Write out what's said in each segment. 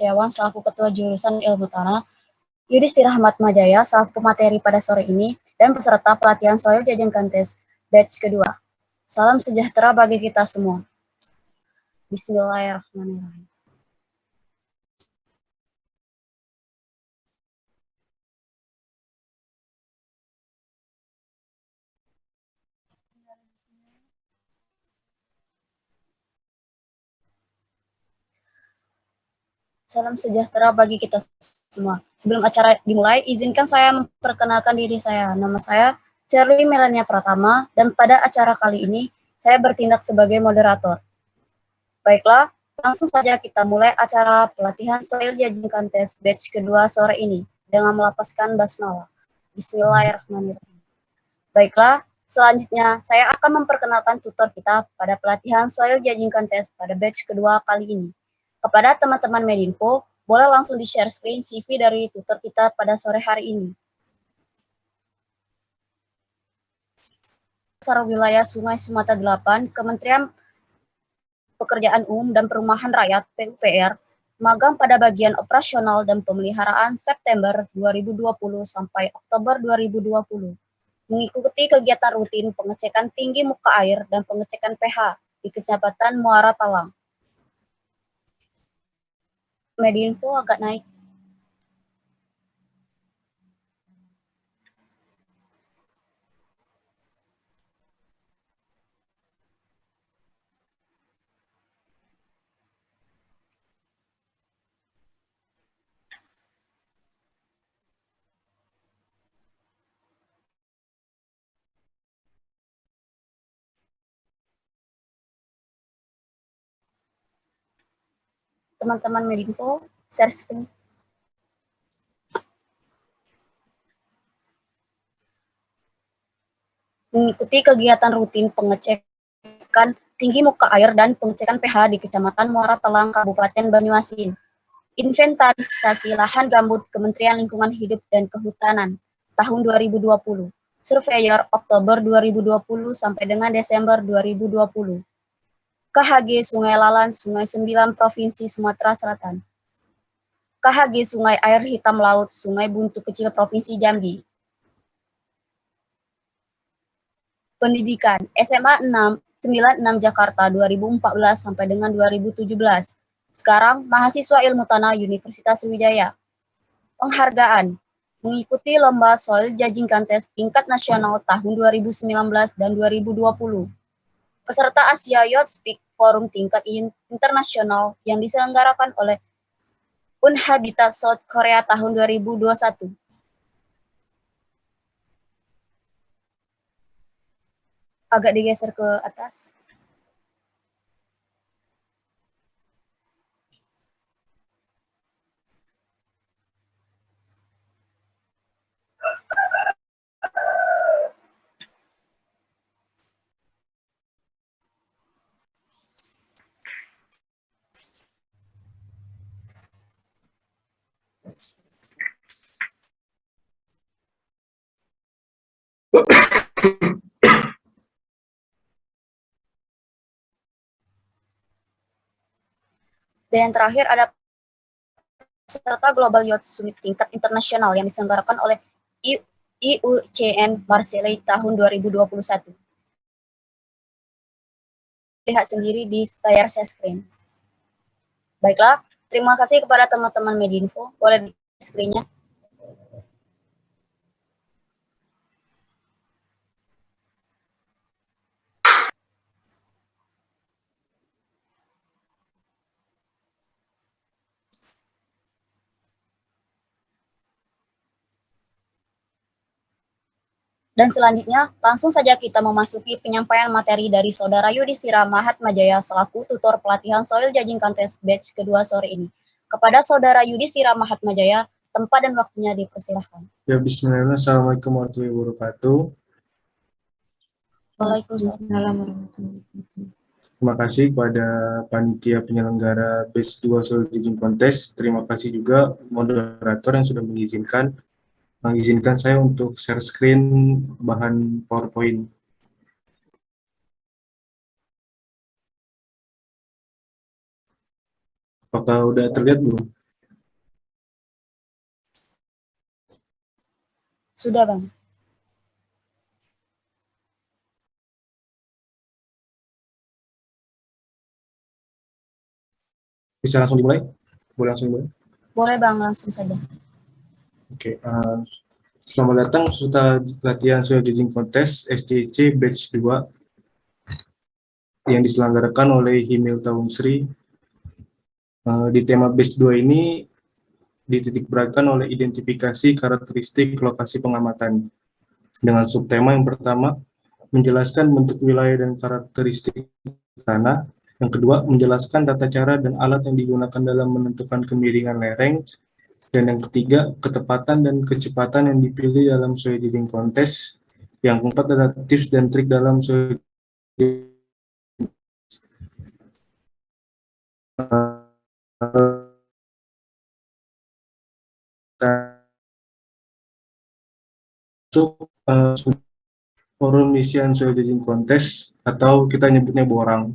Setiawan selaku Ketua Jurusan Ilmu Tanah, Yudhistira Hatmajaya selaku materi pada sore ini, dan peserta pelatihan Soil Judging Contest batch kedua. Salam sejahtera bagi kita semua. Bismillahirrahmanirrahim. Salam sejahtera bagi kita semua. Sebelum acara dimulai, izinkan saya memperkenalkan diri saya. Nama saya Charlie Melania Pratama, dan pada acara kali ini, saya bertindak sebagai moderator. Baiklah, langsung saja kita mulai acara pelatihan Soil Judging Contest batch kedua sore ini, dengan melapaskan basmalah. Bismillahirrahmanirrahim. Baiklah, selanjutnya saya akan memperkenalkan tutor kita pada pelatihan Soil Judging Contest pada batch kedua kali ini. Kepada teman-teman Medinfo, boleh langsung di-share screen CV dari tutor kita pada sore hari ini. Dasar Wilayah Sungai Sumatera 8, Kementerian Pekerjaan Umum dan Perumahan Rakyat (PUPR), magang pada bagian operasional dan pemeliharaan September 2020 sampai Oktober 2020. Mengikuti kegiatan rutin pengecekan tinggi muka air dan pengecekan pH di Kecamatan Muara Talang. Medinfo agak naik. Teman-teman Medinfo, share screen. Mengikuti kegiatan rutin pengecekan tinggi muka air dan pengecekan pH di Kecamatan Muara Talang, Kabupaten Banyuasin. Inventarisasi lahan gambut Kementerian Lingkungan Hidup dan Kehutanan tahun 2020. Surveyor Oktober 2020 sampai dengan Desember 2020. KHG Sungai Lalan, Sungai Sembilan, Provinsi Sumatera Selatan. KHG Sungai Air Hitam Laut, Sungai Buntu Kecil, Provinsi Jambi. Pendidikan SMA 96 Jakarta 2014 sampai dengan 2017. Sekarang mahasiswa ilmu tanah Universitas Sriwijaya. Penghargaan mengikuti lomba Soil Judging Contest tingkat nasional tahun 2019 dan 2020. Peserta Asia Youth Speak Forum tingkat internasional yang diselenggarakan oleh Unhabitat South Korea tahun 2021. Agak digeser ke atas. Dan yang terakhir ada peserta Global Youth Summit tingkat internasional yang diselenggarakan oleh IUCN Marseille tahun 2021. Lihat sendiri di layar share screen. Baiklah, terima kasih kepada teman-teman Medinfo. Boleh di screen-nya. Dan selanjutnya, langsung saja kita memasuki penyampaian materi dari Saudara Yudhistira Hatmajaya selaku tutor pelatihan Soil Judging Contest batch kedua sore ini. Kepada Saudara Yudhistira Hatmajaya, tempat dan waktunya dipersilahkan. Ya, bismillah. Assalamualaikum warahmatullahi wabarakatuh. Waalaikumsalam warahmatullahi wabarakatuh. Terima kasih kepada panitia penyelenggara batch 2 Soil Judging Contest. Terima kasih juga moderator yang sudah mengizinkan saya untuk share screen bahan PowerPoint. Apakah udah terlihat belum? Sudah, Bang. Bisa langsung dimulai? Boleh langsung dimulai? Boleh, Bang, langsung saja. Oke, selamat datang peserta latihan soil judging contest STC Batch 2 yang diselenggarakan oleh Himil Tahun Sri. Di tema Batch 2 ini dititikberatkan oleh identifikasi karakteristik lokasi pengamatan. Dengan subtema yang pertama, menjelaskan bentuk wilayah dan karakteristik tanah. Yang kedua, menjelaskan tata cara dan alat yang digunakan dalam menentukan kemiringan lereng. Dan yang ketiga, ketepatan dan kecepatan yang dipilih dalam soil judging contest. Yang keempat adalah tips dan trik dalam soil judging. Forum isian soil judging contest atau kita nyebutnya borang.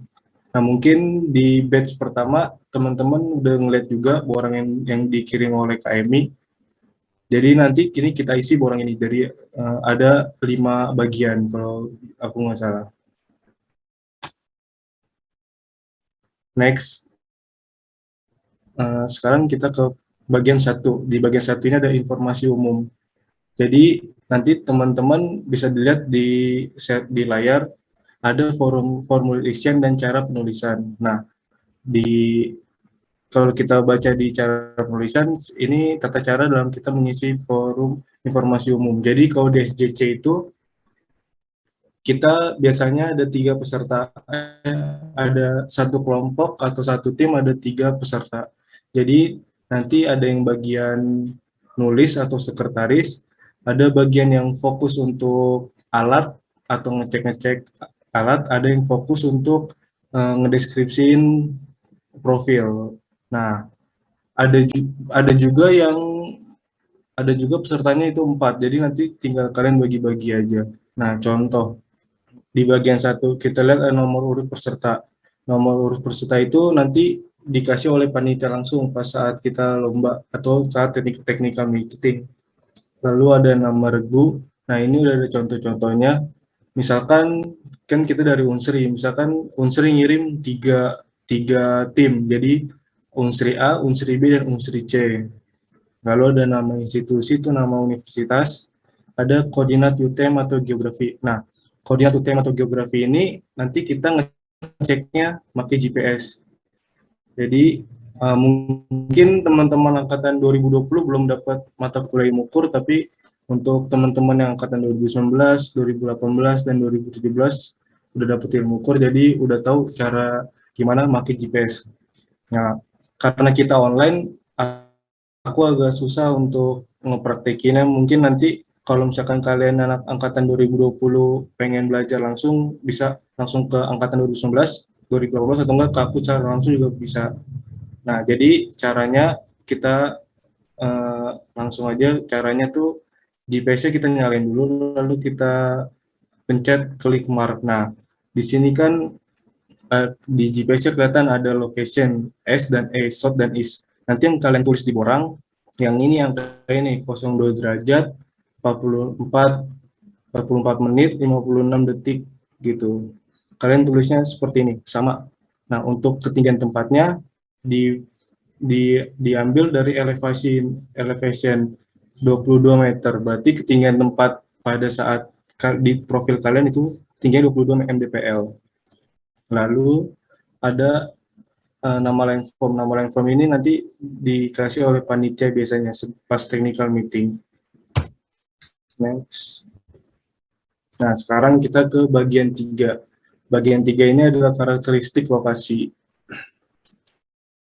Nah, mungkin di batch pertama teman-teman udah ngeliat juga borang yang dikirim oleh KMI. Jadi nanti ini kita isi borang ini. Jadi ada 5 bagian kalau aku nggak salah. Next. Sekarang kita ke bagian 1. Di bagian 1 ini ada informasi umum. Jadi nanti teman-teman bisa dilihat di layar ada formulir isian dan cara penulisan. Nah, kalau kita baca di cara penulisan, ini tata cara dalam kita mengisi forum informasi umum. Jadi kalau di SJC itu kita biasanya ada 3 peserta, ada satu kelompok atau satu tim ada 3 peserta. Jadi nanti ada yang bagian nulis atau sekretaris, ada bagian yang fokus untuk alat atau ngecek-ngecek alat, ada yang fokus untuk ngedeskripsiin profil. Nah, ada juga pesertanya itu 4, jadi nanti tinggal kalian bagi-bagi aja. Nah, contoh di bagian 1 kita lihat nomor urut peserta. Nomor urut peserta itu nanti dikasih oleh panitia langsung pas saat kita lomba atau saat technical meeting. Lalu ada nama regu. Nah, ini udah ada contoh-contohnya. Misalkan kan kita dari Unsri, misalkan Unsri ngirim tiga tim. Jadi Unsri A, Unsri B, dan Unsri C. Lalu ada nama institusi, itu nama universitas, ada koordinat UTM atau geografi. Nah, koordinat UTM atau geografi ini nanti kita ngeceknya pakai GPS. Jadi mungkin teman-teman angkatan 2020 belum dapat mata kuliah Mukur, tapi untuk teman-teman yang angkatan 2019, 2018, dan 2017 udah dapet ilmu Mukur, jadi udah tahu cara gimana pakai GPS. Nah, karena kita online, aku agak susah untuk ngepraktekinnya. Mungkin nanti kalau misalkan kalian anak angkatan 2020 pengen belajar langsung, bisa langsung ke angkatan 2019, 2018, atau enggak ke aku secara langsung juga bisa. Nah, jadi caranya kita langsung aja, caranya tuh GPS-nya kita nyalain dulu, lalu kita pencet klik mark. Nah, di sini kan di GPS-nya kelihatan ada location S dan E, south dan east. Nanti yang kalian tulis di borang, yang ini yang kayak ini 02 derajat 44 menit 56 detik gitu. Kalian tulisnya seperti ini, sama. Nah, untuk ketinggian tempatnya diambil dari elevation 22 meter. Berarti ketinggian tempat pada saat di profil kalian itu tingginya 22 mdpl. Lalu ada nama line form ini nanti dikasih oleh panitia biasanya pas technical meeting. Next. Nah, sekarang kita ke bagian 3. Bagian 3 ini adalah karakteristik lokasi.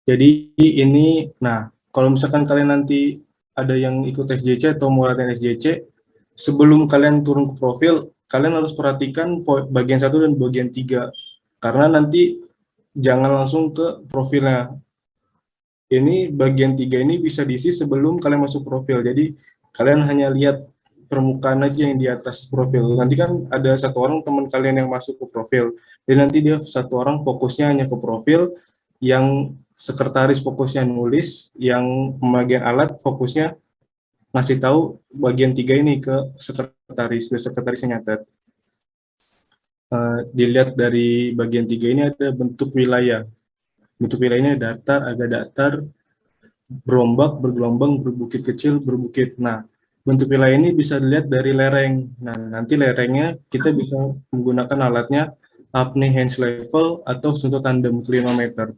Jadi ini, nah, kalau misalkan kalian nanti ada yang ikut SJC atau mau latihan SJC, sebelum kalian turun ke profil, kalian harus perhatikan bagian 1 dan bagian 3. Karena nanti jangan langsung ke profilnya. Ini bagian 3 ini bisa diisi sebelum kalian masuk profil. Jadi kalian hanya lihat permukaan aja yang di atas profil. Nanti kan ada satu orang teman kalian yang masuk ke profil. Jadi nanti dia satu orang fokusnya hanya ke profil, yang sekretaris fokusnya nulis, yang pembagian alat fokusnya ngasih tahu bagian 3 ini ke sekretaris, biar sekretarisnya nyatet. Dilihat dari bagian 3 ini ada bentuk wilayah. Bentuk wilayahnya datar, agak datar, berombak, bergelombang, berbukit kecil, berbukit. Nah, bentuk wilayah ini bisa dilihat dari lereng. Nah, nanti lerengnya kita bisa menggunakan alatnya apnea hands level atau suntuk tandem 5 meter.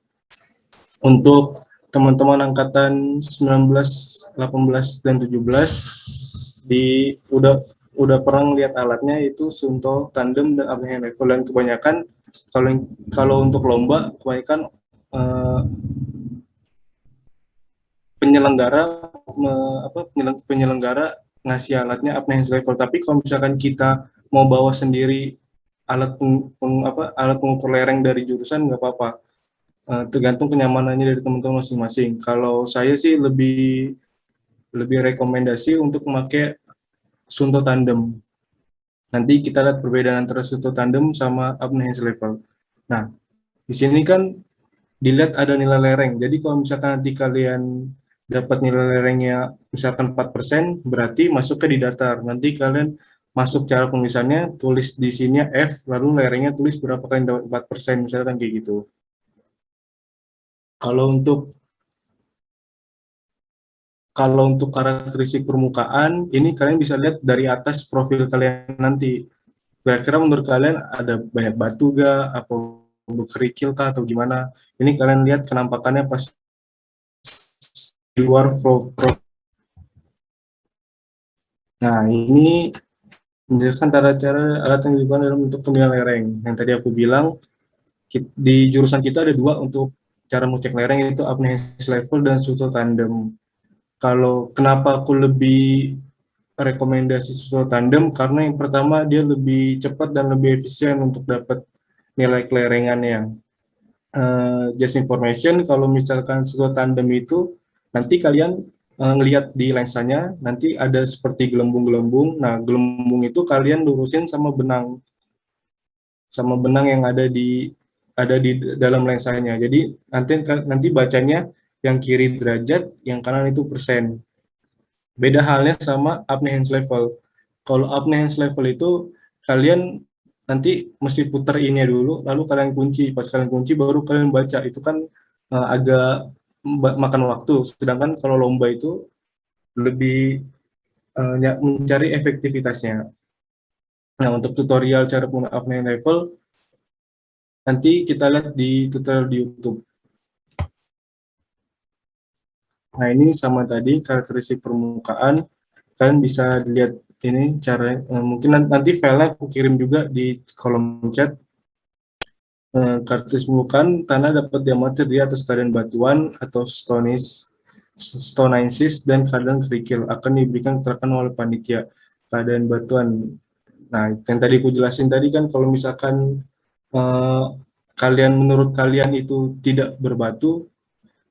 Untuk teman-teman angkatan 19, 18, dan 17 udah pernah lihat alatnya, itu suntuk tandem dan apnea hand level. Dan kebanyakan kalau untuk lomba kebanyakan eh, penyelenggara penyelenggara ngasih alatnya apnea hands level. Tapi kalau misalkan kita mau bawa sendiri alat pengukur lereng dari jurusan, nggak apa-apa. Tergantung kenyamanannya dari teman-teman masing-masing. Kalau saya sih lebih lebih rekomendasi untuk memakai sunto tandem. Nanti kita lihat perbedaan antara sunto tandem sama apnea hands level. Nah, di sini kan dilihat ada nilai lereng. Jadi kalau misalkan nanti kalian dapat nilai lerengnya misalkan 4%, berarti masuknya di datar. Nanti kalian masuk cara penulisannya, tulis di sini F, lalu lerengnya tulis berapa kali dapat 4%, misalkan kayak gitu. Kalau untuk Kalau untuk karakteristik permukaan, ini kalian bisa lihat dari atas profil kalian nanti. Kira-kira menurut kalian ada banyak batu gak, atau berkerikil kah, atau gimana? Ini kalian lihat kenampakannya pas di luar flow. Nah, ini menjelaskan tata cara alat yang digunakan dalam bentuk penilaian lereng. Yang tadi aku bilang, di jurusan kita ada dua untuk cara mengecek lereng, yaitu apnea level dan suto tandem. Kalau kenapa aku lebih rekomendasi suatu tandem, karena yang pertama dia lebih cepat dan lebih efisien untuk dapat nilai kelerengannya. Just information, kalau misalkan suatu tandem itu nanti kalian ngelihat di lensanya, nanti ada seperti gelembung-gelembung. Nah, gelembung itu kalian lurusin sama benang yang ada di dalam lensanya. Jadi nanti bacanya yang kiri derajat, yang kanan itu persen. Beda halnya sama apnea hands level. Kalau apnea hands level itu kalian nanti mesti putar ini dulu, lalu kalian kunci. Pas kalian kunci baru kalian baca. Itu kan agak makan waktu. Sedangkan kalau lomba itu lebih mencari efektivitasnya. Nah, untuk tutorial cara penggunaan apnea level nanti kita lihat di tutorial di YouTube. Nah, ini sama tadi karakteristik permukaan. Kalian bisa lihat ini cara mungkin nanti filenya aku kirim juga di kolom chat. Karakteristik permukaan tanah dapat diamati di atas keadaan batuan atau stonisis dan keadaan kerikil akan diberikan keterangan oleh panitia keadaan batuan. Nah, yang tadi aku jelasin tadi kan, kalau misalkan eh, menurut kalian itu tidak berbatu,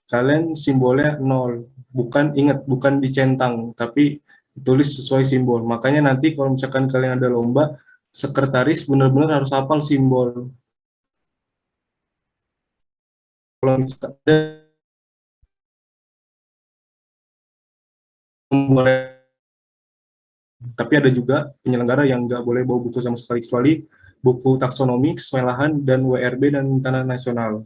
kalian simbolnya nol. Bukan dicentang, tapi tulis sesuai simbol. Makanya nanti kalau misalkan kalian ada lomba, sekretaris benar-benar harus hafal simbol. Kalau misalkan ada boleh, tapi ada juga penyelenggara yang nggak boleh bawa buku sama sekali, kecuali buku taksonomi, sesuai lahan, dan WRB dan tanah nasional.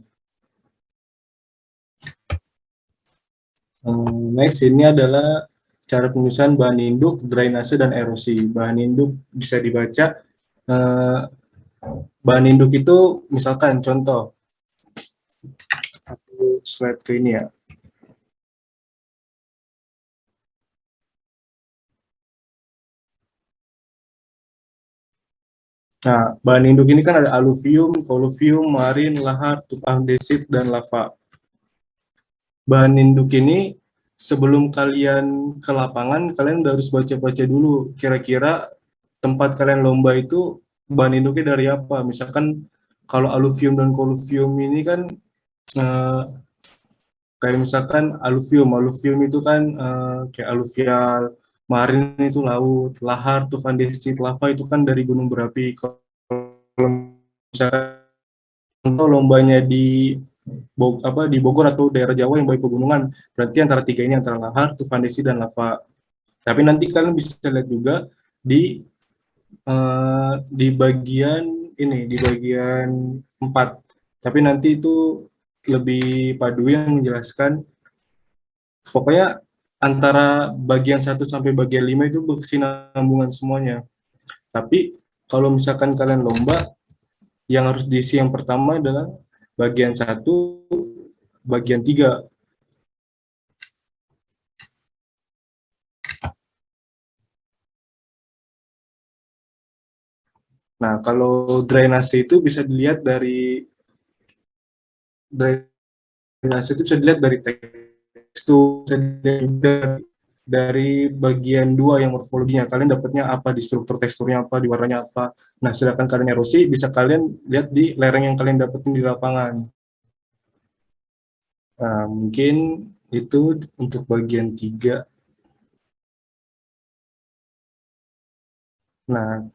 Next, ini adalah cara penulisan bahan induk, drainase, dan erosi. Bahan induk bisa dibaca. Eh, Bahan induk itu misalkan contoh, aku slide ke ini ya. Nah, bahan induk ini kan ada aluvium, koluvium, marin, lahar, tumpah andesit, dan lava. Bahan induk ini sebelum kalian ke lapangan, kalian udah harus baca-baca dulu kira-kira tempat kalian lomba itu bahan induknya dari apa. Misalkan kalau aluvium dan koluvium ini kan eh, kayak misalkan aluvium itu kan kayak aluvial, marin itu laut, lahar, tuff andesit, lava itu kan dari gunung berapi. Kalau misalkan lombanya di Bogor atau daerah Jawa yang banyak pegunungan, berarti antara tiga ini, antara lahar, tuff andesit, dan lava. Tapi nanti kalian bisa lihat juga di bagian ini, di bagian 4. Tapi nanti itu lebih Padu yang menjelaskan, pokoknya antara bagian 1 sampai bagian 5 itu berkesinambungan semuanya. Tapi kalau misalkan kalian lomba, yang harus diisi yang pertama adalah bagian 1, bagian 3. Nah, kalau drainase itu bisa dilihat dari drainase itu bisa dilihat dari tekstur, bisa dilihat juga dari bagian 2 yang morfologinya. Kalian dapatnya apa, di struktur teksturnya apa, di warnanya apa. Nah, sedangkan kalian erosi bisa kalian lihat di lereng yang kalian dapetin di lapangan. Nah, mungkin itu untuk bagian 3. Nah,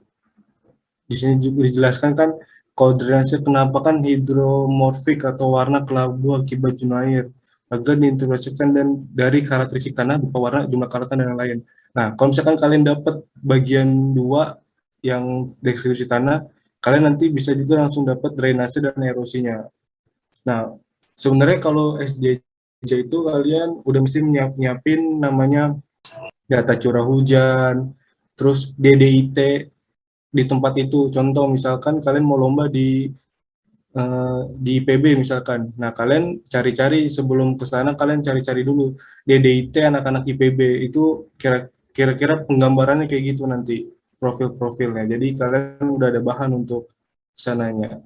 di sini juga dijelaskan kan kalau drainase kenapa kan hidromorfik atau warna kelabu akibat jenuh air agar diintegrasikan dan dari karakteristik tanah berupa warna, jumlah karat dan lain-lain. Nah, kalau misalkan kalian dapat bagian 2 yang deskripsi tanah, kalian nanti bisa juga langsung dapat drainase dan erosinya. Nah, sebenarnya kalau SJJ itu kalian udah mesti nyiapin namanya data curah hujan, terus DDIT di tempat itu. Contoh misalkan kalian mau lomba di IPB misalkan. Nah, kalian cari-cari sebelum ke sana, kalian cari-cari dulu DDIT anak-anak IPB itu kira-kira penggambarannya kayak gitu nanti, profil-profilnya. Jadi kalian udah ada bahan untuk sananya.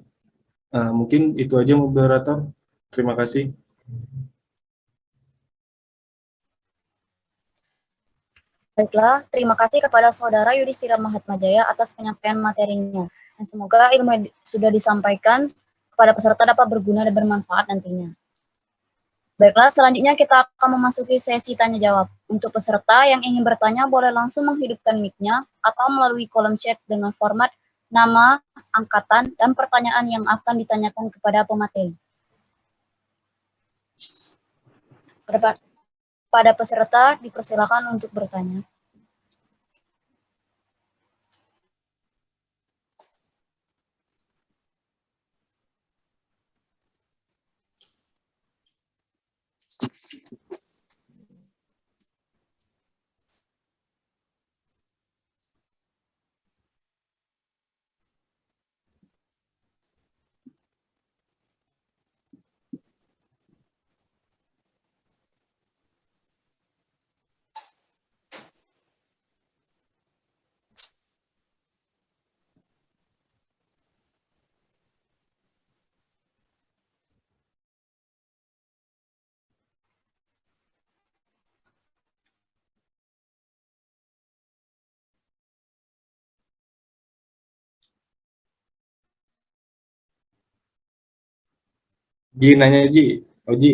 Mungkin itu aja moderator. Terima kasih. Baiklah, terima kasih kepada Saudara Yudhistira Mahatmajaya atas penyampaian materinya. Dan semoga ilmu yang sudah disampaikan kepada peserta dapat berguna dan bermanfaat nantinya. Baiklah, selanjutnya kita akan memasuki sesi tanya jawab. Untuk peserta yang ingin bertanya boleh langsung menghidupkan mic-nya atau melalui kolom chat dengan format nama, angkatan, dan pertanyaan yang akan ditanyakan kepada pemateri. Pada peserta dipersilakan untuk bertanya. Ji nanya Ji. Oji.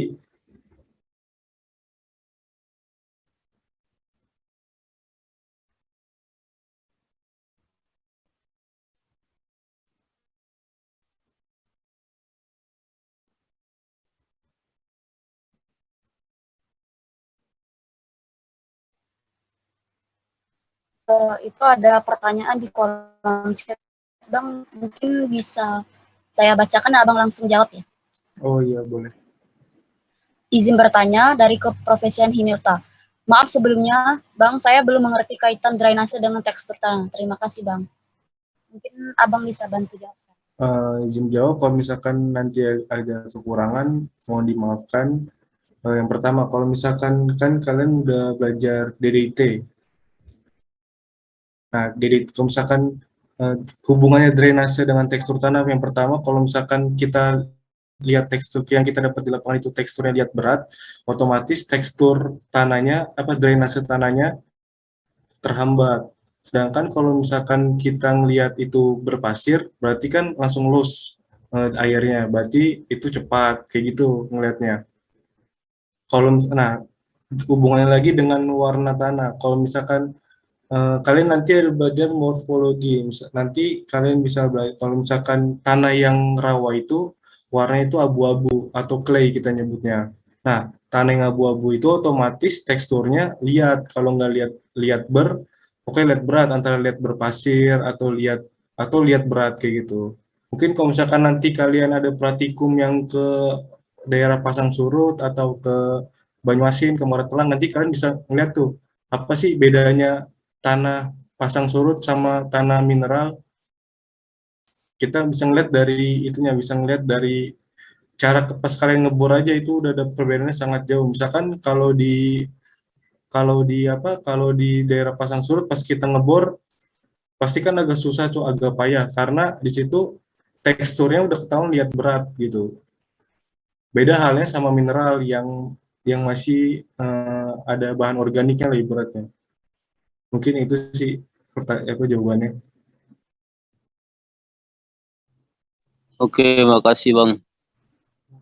Itu ada pertanyaan di kolom chat, Bang. Mungkin bisa saya bacakan, Abang langsung jawab ya. Oh iya, boleh. Izin bertanya dari Keprofesian Himilta. Maaf sebelumnya, Bang, saya belum mengerti kaitan drainase dengan tekstur tanah. Terima kasih, Bang. Mungkin Abang bisa bantu jawab. Izin jawab, kalau misalkan nanti ada kekurangan, mohon dimaafkan. Yang pertama, kalau misalkan kan kalian udah belajar DDIT. Nah, kalau misalkan hubungannya drainase dengan tekstur tanah, yang pertama, kalau misalkan kita lihat tekstur yang kita dapat di lapangan itu teksturnya lihat berat, otomatis tekstur tanahnya, drainase tanahnya terhambat. Sedangkan kalau misalkan kita ngelihat itu berpasir, berarti kan langsung loss airnya, berarti itu cepat, kayak gitu ngelihatnya. Kalau nah, hubungannya lagi dengan warna tanah. Kalau misalkan kalian nanti ada belajar morfologi, nanti kalian bisa belajar kalau misalkan tanah yang rawa itu warnanya itu abu-abu atau clay kita nyebutnya. Nah, tanah yang abu-abu itu otomatis teksturnya liat. Kalau nggak liat liat pokoknya liat berat antara liat berpasir atau liat berat kayak gitu. Mungkin kalau misalkan nanti kalian ada pratikum yang ke daerah Pasang Surut atau ke Banyuasin, ke Muara Telang, nanti kalian bisa ngeliat tuh apa sih bedanya tanah Pasang Surut sama tanah mineral. Kita bisa ngeliat dari itunya, bisa ngeliat dari cara pas kalian ngebor aja itu udah ada perbedaannya sangat jauh. Misalkan kalau di daerah Pasang Surut pas kita ngebor pasti kan agak susah tuh, agak payah karena di situ teksturnya udah ketahuan lihat berat gitu. Beda halnya sama mineral yang masih ada bahan organiknya lebih beratnya. Mungkin itu sih jawabannya. Oke, makasih Bang.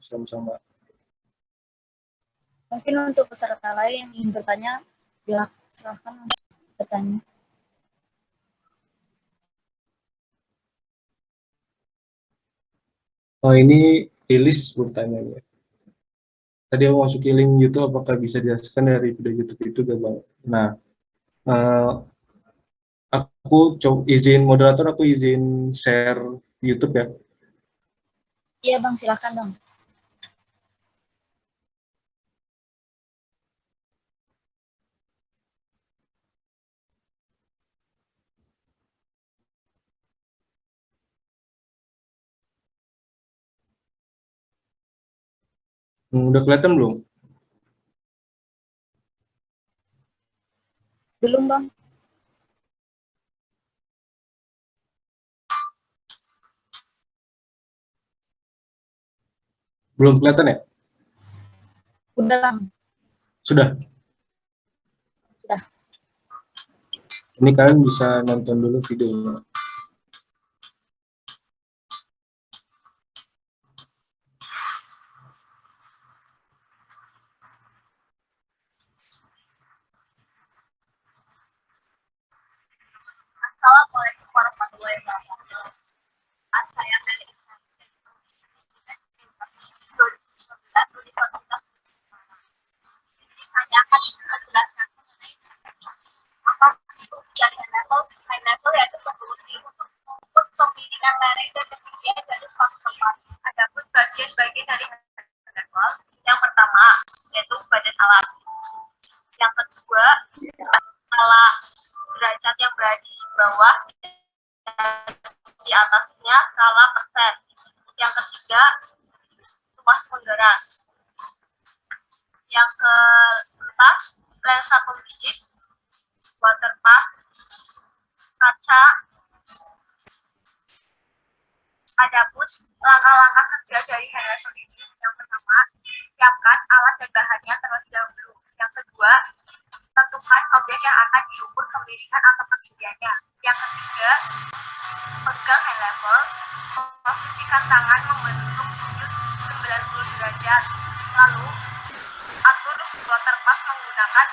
Sama-sama. Mungkin untuk peserta lain yang ingin bertanya, silahkan bertanya. Oh, ini Lilis bertanya ya. Tadi aku masukin link YouTube, apakah bisa dijelaskan dari video YouTube itu gak Bang? Nah, eh, aku izin moderator, aku izin share YouTube ya. Iya Bang, silahkan Bang. Udah kelihatan belum? Belum Bang. Belum kelihatan ya? Udah Bang. Sudah. Sudah. Ini kalian bisa nonton dulu videonya. Assalamualaikum warahmatullahi wabarakatuh. Saya dari saya akan menjelaskan mengenai apa itu jaringan level. High level yaitu kontribusi untuk mengukur pembidikan lereng dan ketinggian dari suatu tempat. Adapun bagian-bagian dari level yang pertama yaitu badan alat. Yang kedua skala derajat yang berada di bawah, di atasnya skala persen. Yang ketiga luas penggerak. Yang keempat lensa pembidik, waterpass, kaca. Adapun langkah-langkah kerja dari handlever ini, yang pertama siapkan alat dan bahannya terlebih dahulu. Yang kedua tentukan objek yang akan diukur kemiringan atau ketinggiannya. Yang ketiga pegang hand level, posisikan tangan membentuk sudut 90 derajat. Lalu atur waterpass menggunakan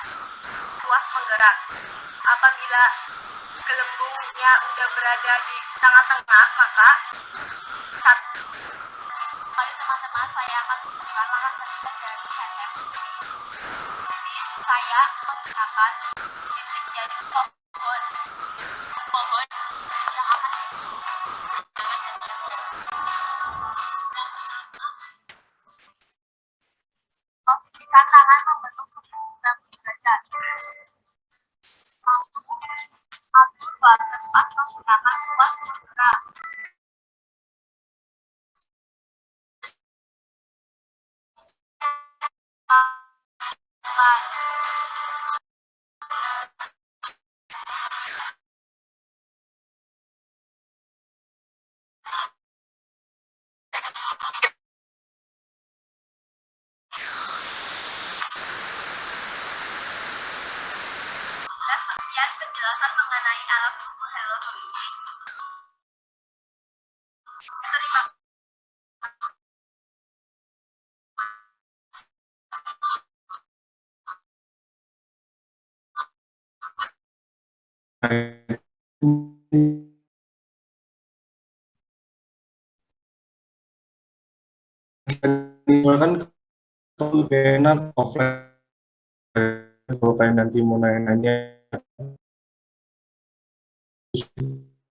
tuas penggerak. Apabila gelembungnya udah berada di tengah-tengah, maka mari teman-teman saya akan menunjukkan langkah kerja dari hand level. Jadi saya menggunakan titik jari pohon yang akan posisikan tangan membentuk sudut 90 derajat. Atur waterpass menggunakan tuas penggerak. Dan sekian penjelasan mengenai alat ukur handlever ini. Terima Kan lebih enak offline. Kalau kalian nanti mau nanya-nanya,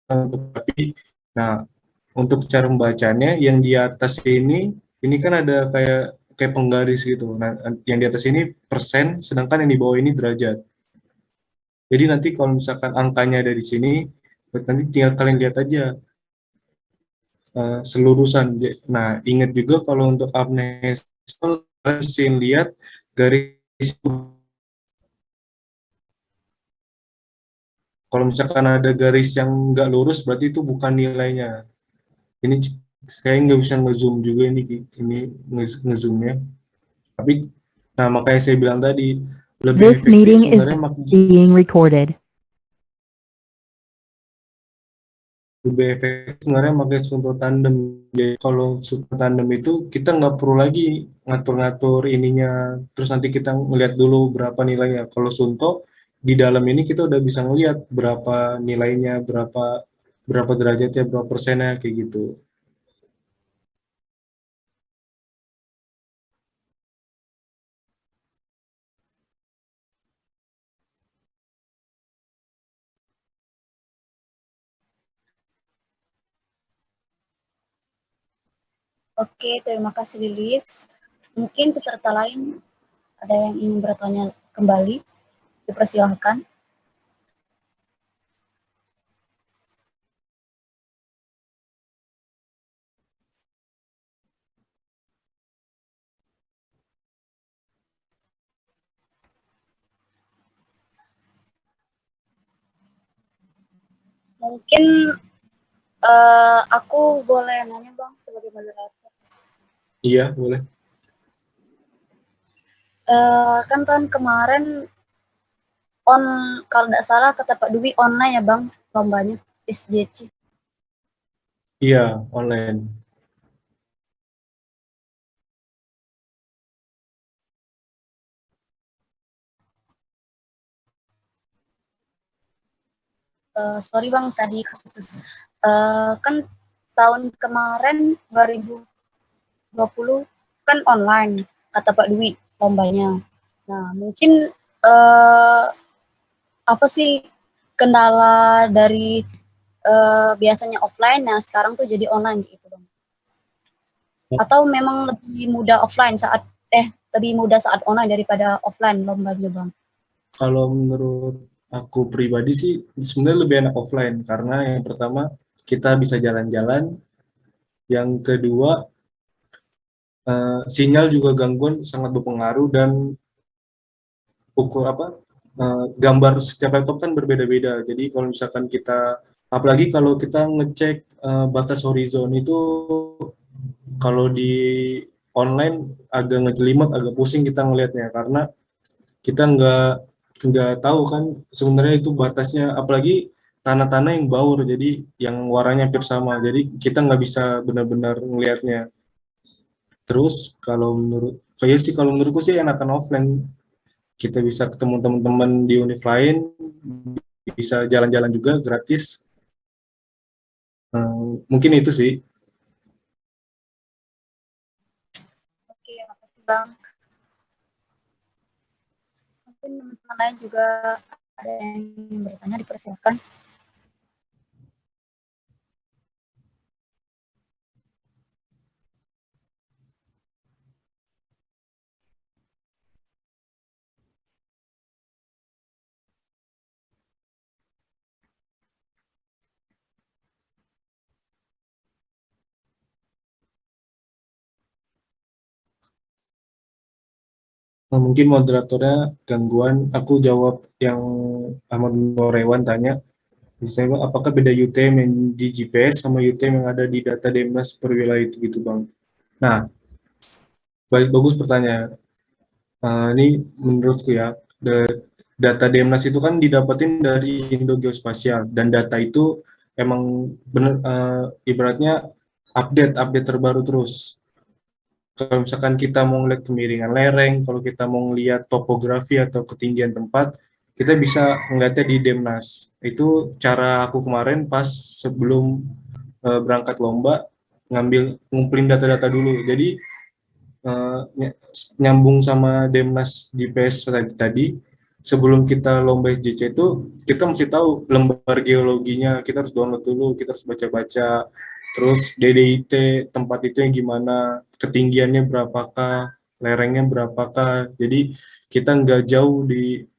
tapi nah untuk cara membacanya yang di atas ini kan ada kayak penggaris gitu. Nah, yang di atas ini persen, sedangkan yang di bawah ini derajat. Jadi nanti kalau misalkan angkanya ada di sini, nanti tinggal kalian lihat aja selurusan. Nah, ingat juga kalau untuk amnesia, kalian mesti lihat garis. Kalau misalkan ada garis yang nggak lurus, berarti itu bukan nilainya. Ini saya nggak bisa ngezoom juga ini ngezoomnya. Tapi, nah makanya saya bilang tadi lebih This efektif meeting is sebenarnya being recorded. pakai contoh tandem. Jadi kalau contoh tandem itu kita nggak perlu lagi ngatur-ngatur ininya, terus nanti kita ngeliat dulu berapa nilainya. Kalau Sunto di dalam ini kita udah bisa ngeliat berapa nilainya, berapa berapa derajatnya, berapa persennya kayak gitu. Oke, terima kasih Lilis. Mungkin peserta lain ada yang ingin bertanya kembali, dipersilahkan. Mungkin aku boleh nanya Bang sebagai moderator. Iya, boleh. Kan tahun kemarin kalau tidak salah kata Pak Dwi online ya Bang lombanya SJC. Iya, online. Sorry Bang tadi keputus. Kan tahun kemarin 2020 kan online kata Pak Dwi lombanya. Nah mungkin apa sih kendala dari biasanya offline, nah sekarang tuh jadi online gitu Bang? Atau memang lebih mudah offline lebih mudah saat online daripada offline lombanya Bang? Kalau menurut aku pribadi sih sebenarnya lebih enak offline karena yang pertama kita bisa jalan-jalan, yang kedua sinyal juga gangguan sangat berpengaruh dan gambar setiap laptop kan berbeda-beda. Jadi kalau misalkan apalagi kalau kita ngecek batas horizon itu kalau di online agak ngejelimet, agak pusing kita ngelihatnya karena kita nggak tahu kan sebenarnya itu batasnya, apalagi tanah-tanah yang baur jadi yang warnanya hampir sama, jadi kita nggak bisa benar-benar ngelihatnya. Terus kalau menurutku sih enakan offline, kita bisa ketemu teman-teman di univ lain, bisa jalan-jalan juga gratis. Mungkin itu sih. Oke, makasih Bang. Mungkin teman-teman lain juga ada yang ingin bertanya, dipersilakan. Mungkin moderatornya gangguan, aku jawab yang Ahmad Norewan tanya. Misalnya, apakah beda UTM yang di GPS sama UTM yang ada di data Demnas per wilayah itu gitu Bang? Nah, bagus pertanyaan. Ini menurutku ya, data Demnas itu kan didapetin dari Indo Geospasial dan data itu emang bener ibaratnya update terbaru terus. Kalau misalkan kita mau ngeliat kemiringan lereng, kalau kita mau ngeliat topografi atau ketinggian tempat, kita bisa ngeliatnya di Demnas. Itu cara aku kemarin pas sebelum berangkat lomba ngumpulin data-data dulu. Jadi nyambung sama Demnas GPS tadi, sebelum kita lomba SJC itu, kita mesti tahu lembar geologinya, kita harus download dulu, kita harus baca-baca, terus DDIT tempat itu yang gimana, ketinggiannya berapakah, lerengnya berapakah, jadi kita nggak jauh di,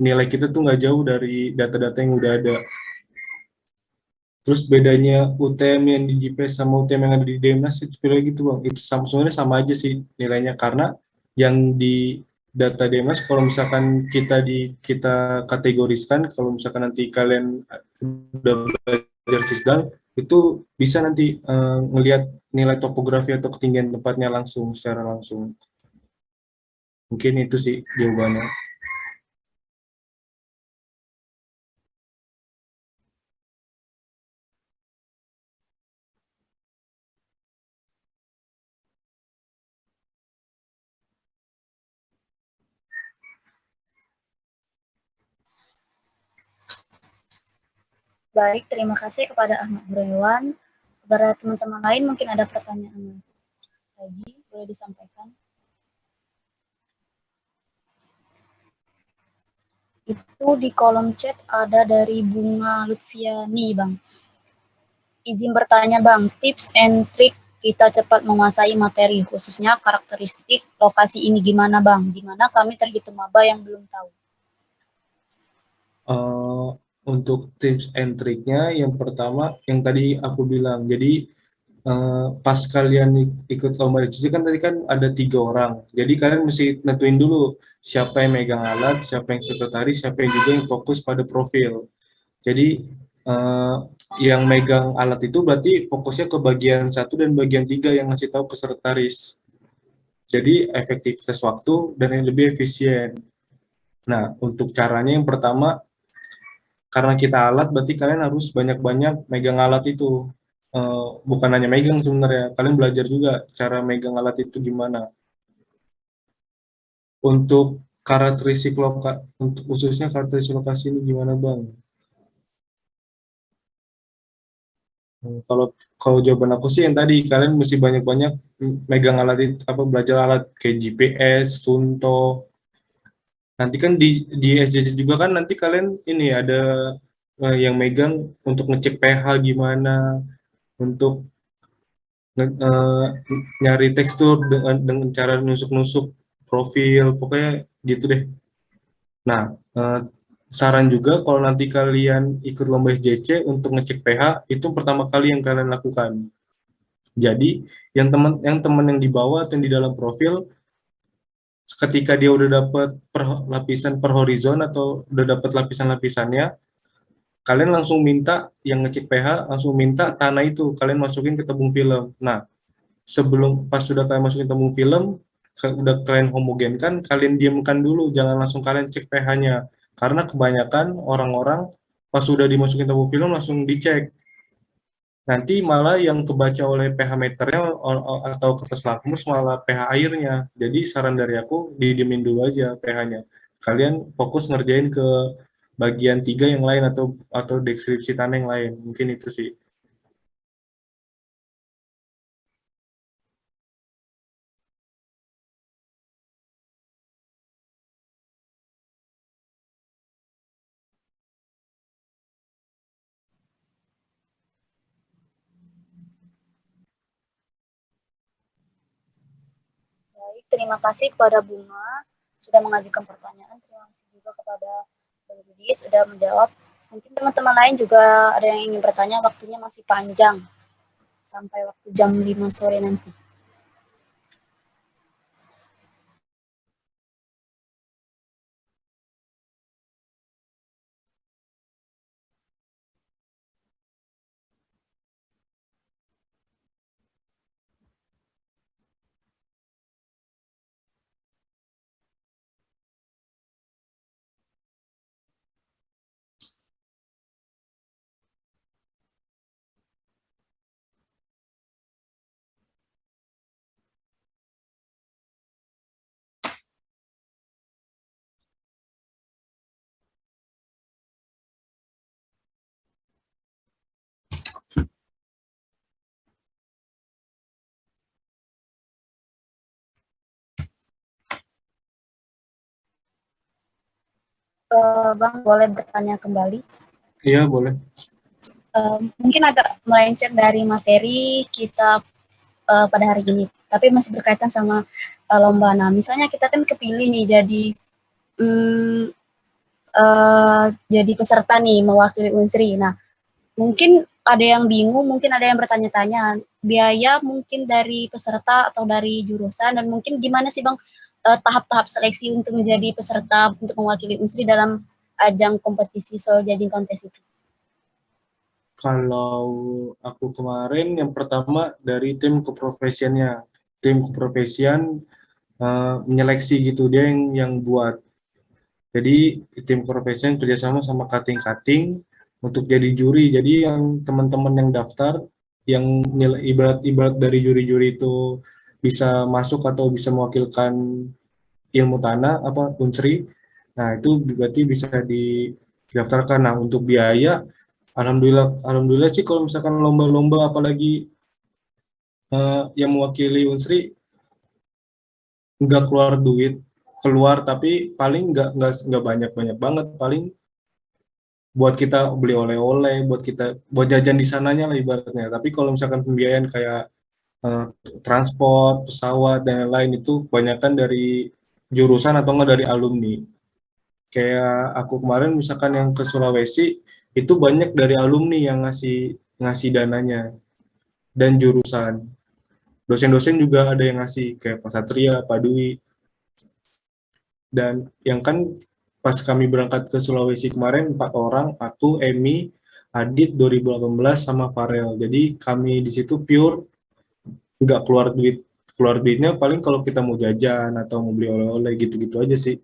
nilai kita tuh nggak jauh dari data-data yang udah ada. Terus bedanya UTM yang di GPS sama UTM yang ada di Demnas itu beda gitu bang. Itu sama, sebenarnya sama aja sih nilainya karena yang di data Demnas kalau misalkan kita kategoriskan, kalau misalkan nanti kalian udah belajar Sisdal itu bisa nanti ngelihat nilai topografi atau ketinggian tempatnya langsung secara langsung. Mungkin itu sih jawabannya. Baik, terima kasih kepada Ahmad Gurewan. Kepada teman-teman lain mungkin ada pertanyaan lagi, boleh disampaikan. Itu di kolom chat ada dari Bunga Lutfiani, Bang. Izin bertanya, Bang, tips and trick kita cepat menguasai materi, khususnya karakteristik lokasi ini gimana, Bang? Di mana kami terhitung maba yang belum tahu. Untuk tips and triknya, yang pertama yang tadi aku bilang, jadi pas kalian ikut lomba SJC kan tadi kan ada 3 orang, jadi kalian mesti nentuin dulu siapa yang megang alat, siapa yang sekretaris, siapa yang juga yang fokus pada profil. Jadi yang megang alat itu berarti fokusnya ke bagian 1 dan bagian 3 yang ngasih tahu ke sekretaris. Jadi efektivitas waktu dan yang lebih efisien. Nah, untuk caranya yang pertama, karena kita alat, berarti kalian harus banyak-banyak megang alat itu. Bukan hanya megang sebenarnya, kalian belajar juga cara megang alat itu gimana. Untuk untuk khususnya karakteristik lokasi ini gimana Bang? Kalau kalau jawaban aku sih yang tadi, kalian mesti banyak-banyak megang alat itu, apa belajar alat kayak GPS, Sunto. Nanti kan di SJC juga kan nanti kalian ini ada yang megang untuk ngecek pH gimana, untuk eh, nyari tekstur dengan cara nusuk-nusuk profil, pokoknya gitu deh. Nah, saran juga kalau nanti kalian ikut lomba SJC untuk ngecek pH, itu pertama kali yang kalian lakukan. Jadi, yang teman yang di bawah atau yang di dalam profil, ketika dia udah dapat lapisan per horizon atau udah dapat lapisan-lapisannya, kalian langsung minta yang ngecek pH, langsung minta tanah itu kalian masukin ke tabung film. Nah, sebelum pas sudah kalian masukin tabung film, udah kalian homogenkan, kalian diamkan dulu, jangan langsung kalian cek pH-nya. Karena kebanyakan orang-orang pas sudah dimasukin tabung film langsung dicek. Nanti malah yang kebaca oleh pH meternya atau kertas lakmus malah pH airnya. Jadi saran dari aku didiemin dulu aja pH-nya. Kalian fokus ngerjain ke bagian 3 yang lain atau deskripsi tanah yang lain. Mungkin itu sih. Baik, terima kasih kepada Bunga sudah mengajukan pertanyaan. Terima kasih juga kepada Bang Budi sudah menjawab. Mungkin teman-teman lain juga ada yang ingin bertanya, waktunya masih panjang sampai waktu jam 5 sore nanti. Bang, boleh bertanya kembali? Iya, boleh. Mungkin agak melenceng dari materi kita pada hari ini, tapi masih berkaitan sama lomba. Nah, misalnya kita kan kepilih nih mm, jadi peserta nih mewakili Unsri. Nah, mungkin ada yang bingung, mungkin ada yang bertanya-tanya, biaya mungkin dari peserta atau dari jurusan, dan mungkin gimana sih Bang tahap-tahap seleksi untuk menjadi peserta untuk mewakili Unsri dalam ajang kompetisi soal judging contest itu? Kalau aku kemarin, yang pertama dari tim keprofesiannya. Tim keprofesian menyeleksi gitu, dia yang buat. Jadi tim keprofesian kerjasama sama kating-kating untuk jadi juri. Jadi yang teman-teman yang daftar, yang nilai ibarat-ibarat dari juri-juri itu bisa masuk atau bisa mewakilkan ilmu tanah apa unsri. Nah, itu berarti bisa didaftarkan. Nah, untuk biaya, alhamdulillah sih kalau misalkan lomba-lomba apalagi yang mewakili unsri nggak keluar duit, keluar tapi paling nggak banyak banget, paling buat kita beli oleh-oleh, buat kita buat jajan di sananya lah ibaratnya. Tapi kalau misalkan pembiayaan kayak eh, transport, pesawat dan lain-lain itu kebanyakan dari jurusan atau enggak dari alumni. Kayak aku kemarin misalkan yang ke Sulawesi itu banyak dari alumni yang ngasih ngasih dananya dan jurusan. Dosen-dosen juga ada yang ngasih kayak Pak Satria, Pak Dwi. Dan yang kan pas kami berangkat ke Sulawesi kemarin 4 orang, aku, Emi, Adit 2018 sama Farel. Jadi kami di situ pure nggak keluar duit. Keluar duitnya paling kalau kita mau jajan atau mau beli oleh-oleh gitu-gitu aja sih.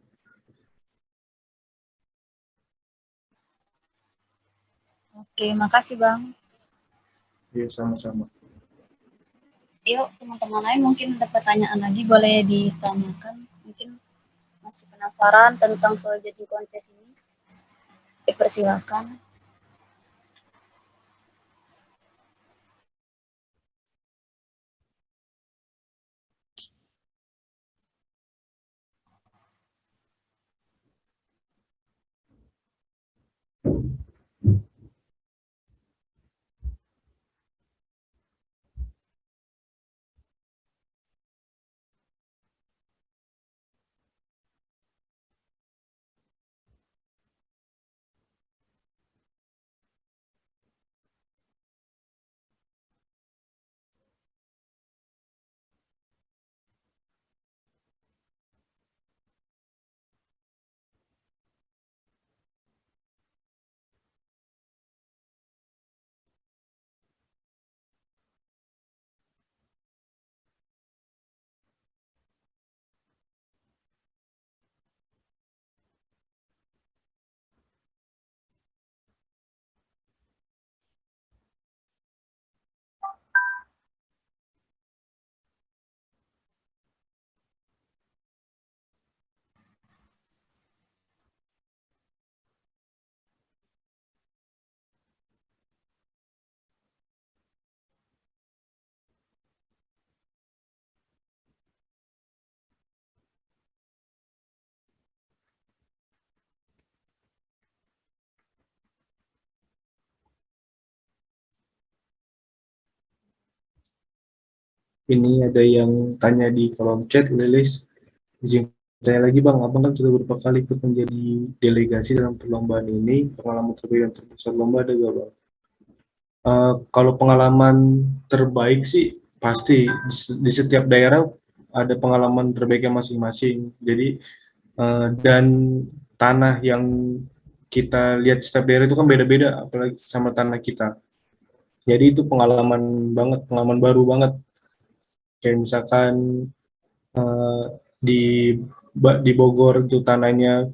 Oke, makasih Bang. Iya, sama-sama. Yuk, teman-teman lain mungkin ada pertanyaan lagi, boleh ditanyakan. Mungkin masih penasaran tentang soal judging contest ini? Dipersilakan. Ini ada yang tanya di kolom chat, Lilis. Izin tanya lagi Bang, Abang kan sudah beberapa kali ikut menjadi delegasi dalam perlombaan ini. Pengalaman terbaik dan terbesar lomba ada gak Bang? Kalau pengalaman terbaik sih pasti di setiap daerah ada pengalaman terbaiknya masing-masing. Jadi dan tanah yang kita lihat di setiap daerah itu kan beda-beda, apalagi sama tanah kita. Jadi itu pengalaman banget, pengalaman baru banget. Kayak misalkan eh, di di Bogor itu tanahnya,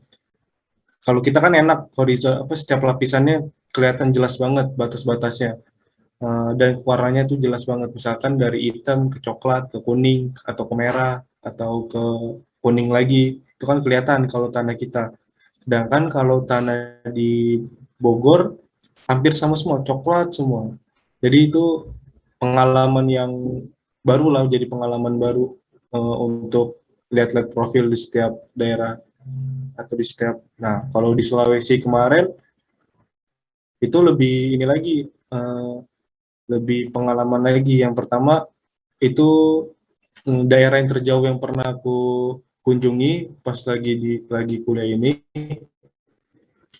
kalau kita kan enak horizon apa setiap lapisannya kelihatan jelas banget batas-batasnya. Dan warnanya tuh jelas banget, misalkan dari hitam ke coklat ke kuning atau ke merah atau ke kuning lagi, itu kan kelihatan kalau tanah kita. Sedangkan kalau tanah di Bogor hampir sama semua, coklat semua. Jadi itu pengalaman yang baru lah, jadi pengalaman baru untuk lihat-lihat profil di setiap daerah. atau di setiap. Nah, kalau di Sulawesi kemarin itu lebih ini lagi, lebih pengalaman lagi. Yang pertama itu daerah yang terjauh yang pernah aku kunjungi pas lagi kuliah ini.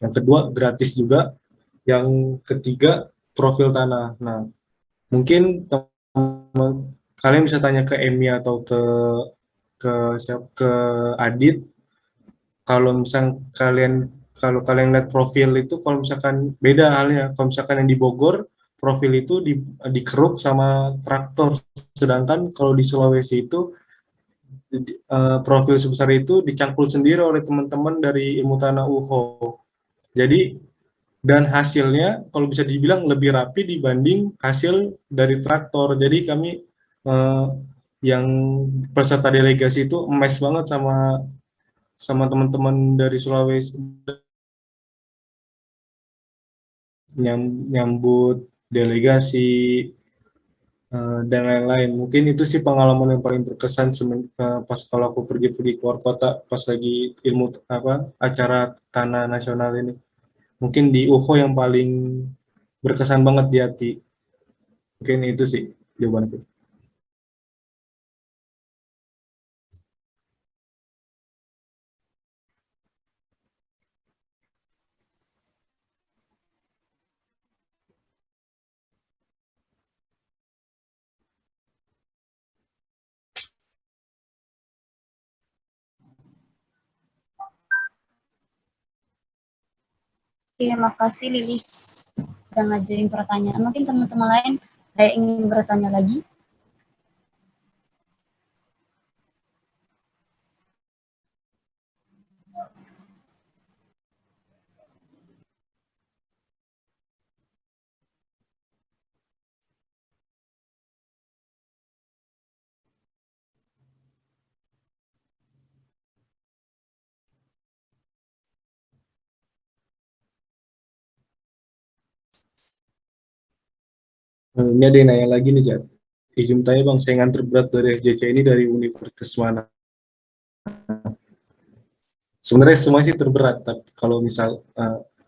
Yang kedua gratis juga. Yang ketiga profil tanah. Nah, mungkin kalian bisa tanya ke Emi atau ke Adit. Kalau kalian lihat profil itu, kalau misalkan beda halnya. Kalau misalkan yang di Bogor, profil itu dikeruk sama traktor. Sedangkan kalau di Sulawesi itu profil sebesar itu dicangkul sendiri oleh teman-teman dari ilmu tanah UHO. Jadi dan hasilnya kalau bisa dibilang lebih rapi dibanding hasil dari traktor. Jadi kami eh, yang peserta delegasi itu emes banget sama sama teman-teman dari Sulawesi, nyambut delegasi dan lain-lain. Mungkin itu sih pengalaman yang paling berkesan pas kalau aku pergi-pergi keluar kota pas lagi ilmu apa acara tanah nasional ini. Mungkin di UFO yang paling berkesan banget di hati. Mungkin itu sih jawabanku. Oke, makasih Lilis udah ngajarin pertanyaan. Mungkin teman-teman lain ada yang ingin bertanya lagi? Ini ada yang nanya lagi nih, Jat. Izin tanya Bang, saingan terberat dari SJC ini dari universitas mana? Sebenarnya semua sih terberat, tapi kalau misal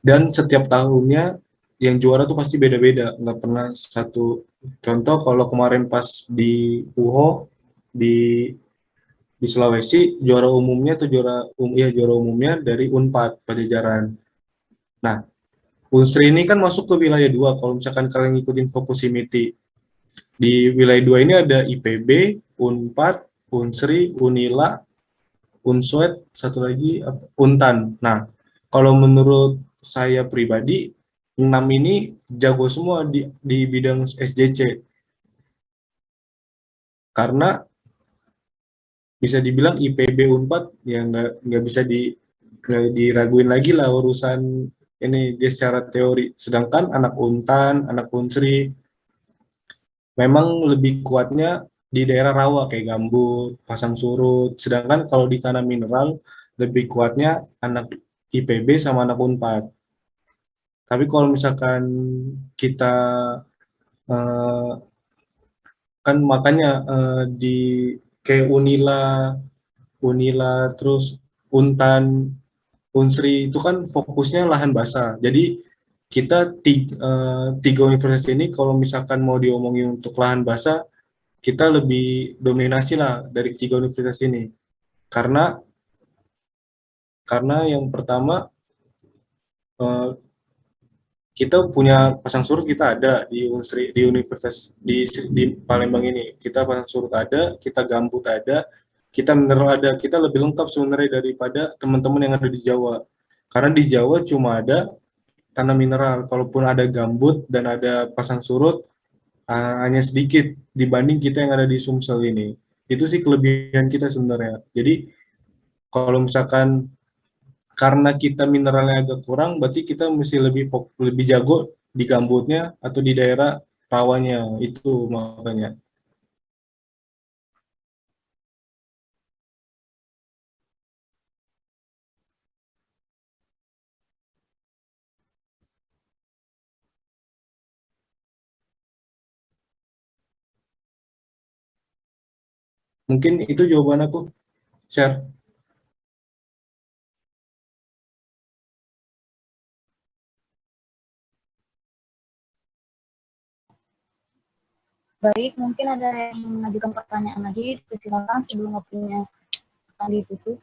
dan setiap tahunnya yang juara tuh pasti beda-beda, nggak pernah satu. Contoh kalau kemarin pas di UHO di Sulawesi juara umumnya tuh juara umumnya dari Unpad Pajajaran. Nah, Unsri ini kan masuk ke wilayah 2 kalau misalkan kalian ngikutin Fokusimiti. Di wilayah 2 ini ada IPB, Unpad, Unsri, Unila, Unswet, satu lagi Untan. Nah, kalau menurut saya pribadi, 6 ini jago semua di bidang SJC. Karena bisa dibilang IPB Unpad ya nggak bisa nggak diraguin lagi lah urusan ini dia secara teori. Sedangkan anak Untan, anak Unsri memang lebih kuatnya di daerah rawa kayak gambut, pasang surut. Sedangkan kalau di tanah mineral lebih kuatnya anak IPB sama anak Unpad. Tapi kalau misalkan kita eh, kan makanya di kayak Unila terus Untan, Unsri itu kan fokusnya lahan basah. Jadi kita tiga universitas ini kalau misalkan mau diomongin untuk lahan basah, kita lebih dominasi lah dari tiga universitas ini. Karena karena yang pertama eh, kita punya pasang surut kita ada di Unsri di universitas di Palembang ini. Kita pasang surut ada, kita gambut ada, kita mineral ada. Kita lebih lengkap sebenarnya daripada teman-teman yang ada di Jawa. Karena di Jawa cuma ada tanah mineral. Kalaupun ada gambut dan ada pasang surut, hanya sedikit dibanding kita yang ada di Sumsel ini. Itu sih kelebihan kita sebenarnya. Jadi kalau misalkan karena kita mineralnya agak kurang, berarti kita mesti lebih jago di gambutnya atau di daerah rawanya. Itu makanya. Mungkin itu jawaban aku, share. Baik, mungkin ada yang mengajukan pertanyaan lagi, silakan sebelum waktunya akan ditutup.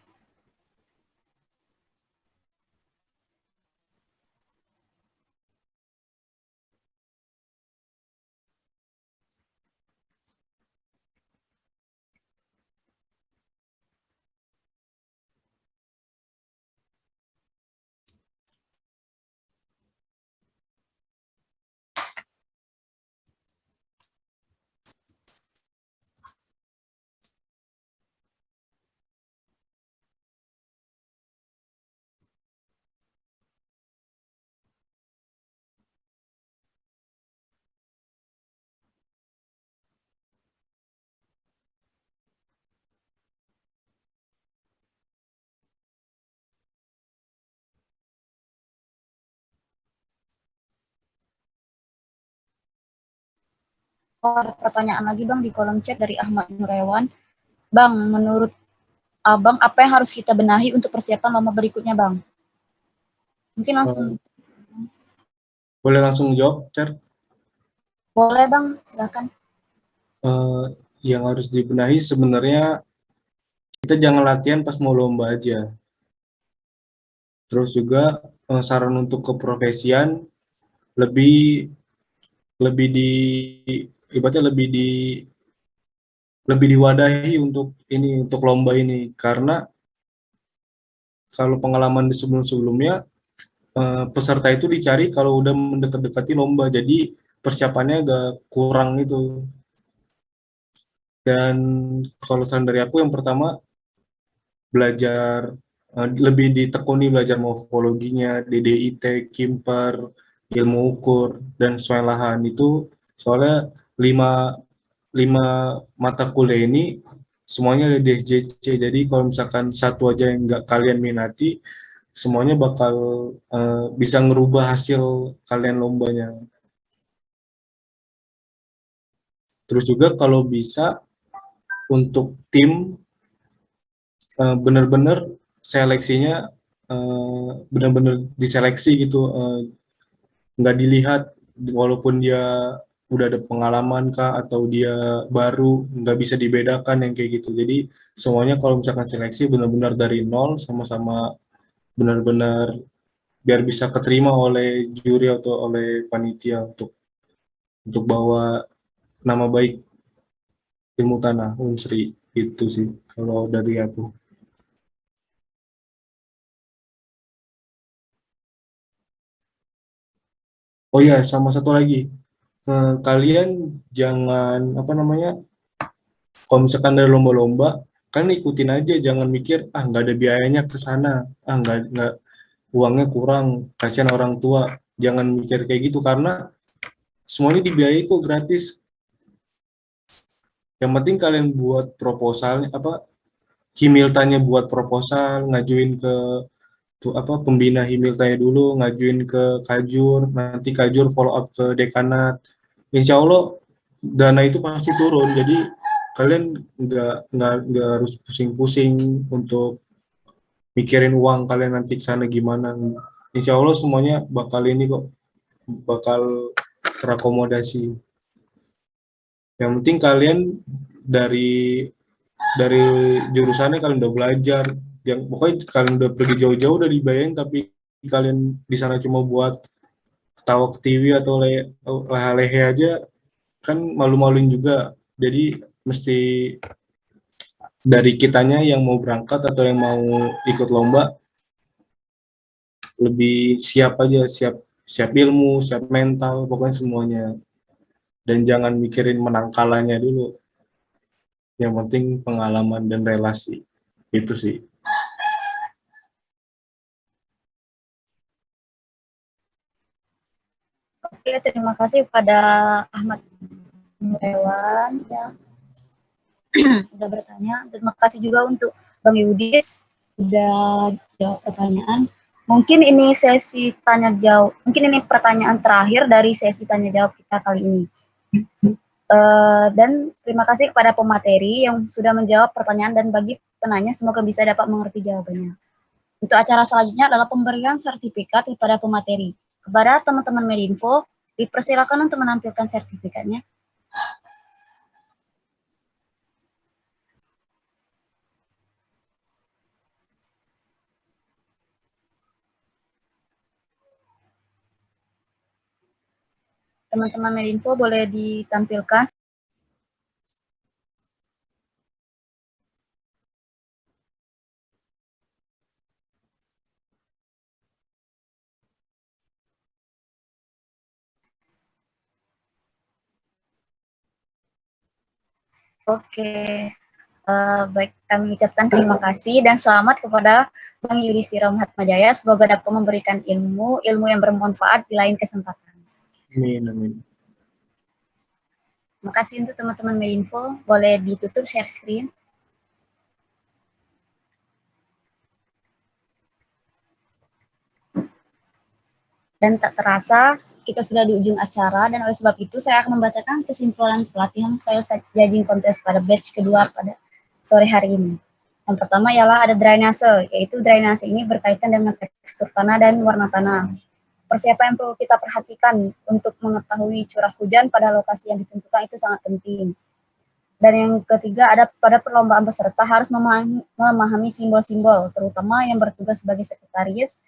Oh, ada pertanyaan lagi Bang di kolom chat dari Ahmad Nurewan. Bang, menurut Abang apa yang harus kita benahi untuk persiapan lomba berikutnya Bang? Mungkin langsung. Boleh langsung jawab, Cer? Boleh Bang, silakan. Yang harus dibenahi sebenarnya kita jangan latihan pas mau lomba aja. Terus juga saran untuk keprofesian lebih lebih di ibaratnya lebih diwadahi untuk ini untuk lomba ini karena kalau pengalaman di sebelum-sebelumnya peserta itu dicari kalau udah mendekat-dekati lomba jadi persiapannya agak kurang itu. Dan kalau saran dari aku yang pertama belajar lebih ditekuni belajar morfologinya, DDIT, Kimper, ilmu ukur dan sesuai lahan itu soalnya lima lima mata kuliah ini semuanya ada di SJC. Jadi kalau misalkan satu aja yang nggak kalian minati, semuanya bakal bisa ngerubah hasil kalian lombanya. Terus juga kalau bisa untuk tim benar-benar seleksinya benar-benar diseleksi gitu, nggak dilihat walaupun dia udah ada pengalaman kah atau dia baru nggak bisa dibedakan yang kayak gitu. Jadi semuanya kalau misalkan seleksi benar-benar dari nol sama-sama benar-benar biar bisa keterima oleh juri atau oleh panitia untuk bawa nama baik ilmu tanah Unsri itu sih kalau dari aku. Oh ya, sama satu lagi. Kalian jangan apa namanya, kalau misalkan ada lomba-lomba, kan ikutin aja, jangan mikir ah nggak ada biayanya ke sana, ah nggak uangnya kurang, kasihan orang tua. Jangan mikir kayak gitu karena semuanya dibiayai kok gratis. Yang penting kalian buat proposalnya apa, Himiltanya buat proposal, ngajuin ke tuh apa pembina Himiltanya dulu, ngajuin ke Kajur, nanti Kajur follow up ke dekanat. Insya Allah dana itu pasti turun. Jadi kalian nggak harus pusing-pusing untuk mikirin uang kalian nanti ke sana gimana. Insya Allah semuanya bakal ini kok, bakal terakomodasi. Yang penting kalian dari dari jurusannya kalian udah belajar, yang pokoknya kalian udah pergi jauh-jauh udah dibayarin tapi kalian di sana cuma buat ketawa ke TV atau leha-lehe aja kan malu-maluin juga. Jadi mesti dari kitanya yang mau berangkat atau yang mau ikut lomba lebih siap aja, siap siap ilmu, siap mental, pokoknya semuanya. Dan jangan mikirin menang kalahnya dulu. Yang penting pengalaman dan relasi. Itu sih. Oke, terima kasih kepada Ahmad Nurewan yang sudah bertanya. Terima kasih juga untuk Bang Yudis sudah jawab pertanyaan. Mungkin ini sesi tanya jawab. Mungkin ini pertanyaan terakhir dari sesi tanya jawab kita kali ini. Dan terima kasih kepada pemateri yang sudah menjawab pertanyaan dan bagi penanya semoga bisa dapat mengerti jawabannya. Untuk acara selanjutnya adalah pemberian sertifikat kepada pemateri. Kepada teman-teman Medinfo, dipersilakan untuk menampilkan sertifikatnya. Teman-teman Medinfo boleh ditampilkan. Oke, baik, kami ucapkan terima kasih dan selamat kepada Bang Yudhistira Mahatmajaya. Semoga dapat memberikan ilmu yang bermanfaat di lain kesempatan. Amin, amin. Terima kasih untuk teman-teman Medinfo. Boleh ditutup share screen. Dan tak terasa kita sudah di ujung acara, dan oleh sebab itu saya akan membacakan kesimpulan pelatihan soil judging contest pada batch kedua pada sore hari ini. Yang pertama ialah ada drainase, yaitu drainase ini berkaitan dengan tekstur tanah dan warna tanah. Persiapan yang perlu kita perhatikan untuk mengetahui curah hujan pada lokasi yang ditentukan itu sangat penting. Dan yang ketiga, ada pada perlombaan peserta harus memahami simbol-simbol, terutama yang bertugas sebagai sekretaris.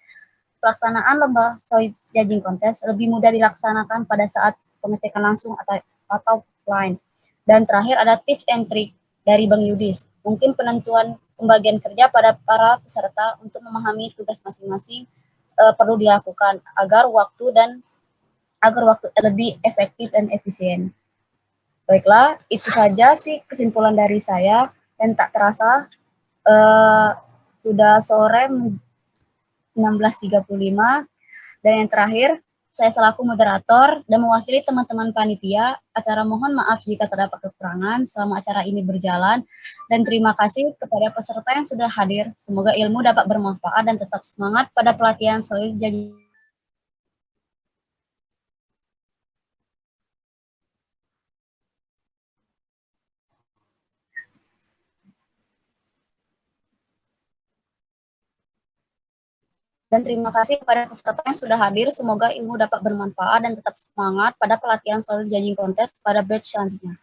Pelaksanaan lomba soil judging contest lebih mudah dilaksanakan pada saat pengecekan langsung atau offline. Dan terakhir ada tips and trick dari Bang Yudis. Mungkin penentuan pembagian kerja pada para peserta untuk memahami tugas masing-masing perlu dilakukan agar waktu lebih efektif dan efisien. Baiklah, itu saja sih kesimpulan dari saya, dan tak terasa sudah sore 16.35, dan yang terakhir saya selaku moderator dan mewakili teman-teman panitia acara, mohon maaf jika terdapat kekurangan selama acara ini berjalan, dan terima kasih kepada peserta yang sudah hadir. Semoga ilmu dapat bermanfaat dan tetap semangat pada pelatihan soil judging. Dan terima kasih kepada peserta yang sudah hadir. Semoga ilmu dapat bermanfaat dan tetap semangat pada pelatihan soil judging contest pada batch selanjutnya.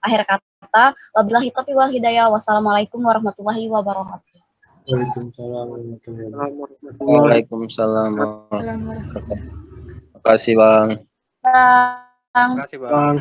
Akhir kata, wabillahi taufiq wal hidayah. Wassalamualaikum warahmatullahi wabarakatuh. Waalaikumsalam warahmatullahi wabarakatuh. Waalaikumsalam warahmatullahi wabarakatuh. Terima kasih, Bang. Bang. Terima kasih, Bang.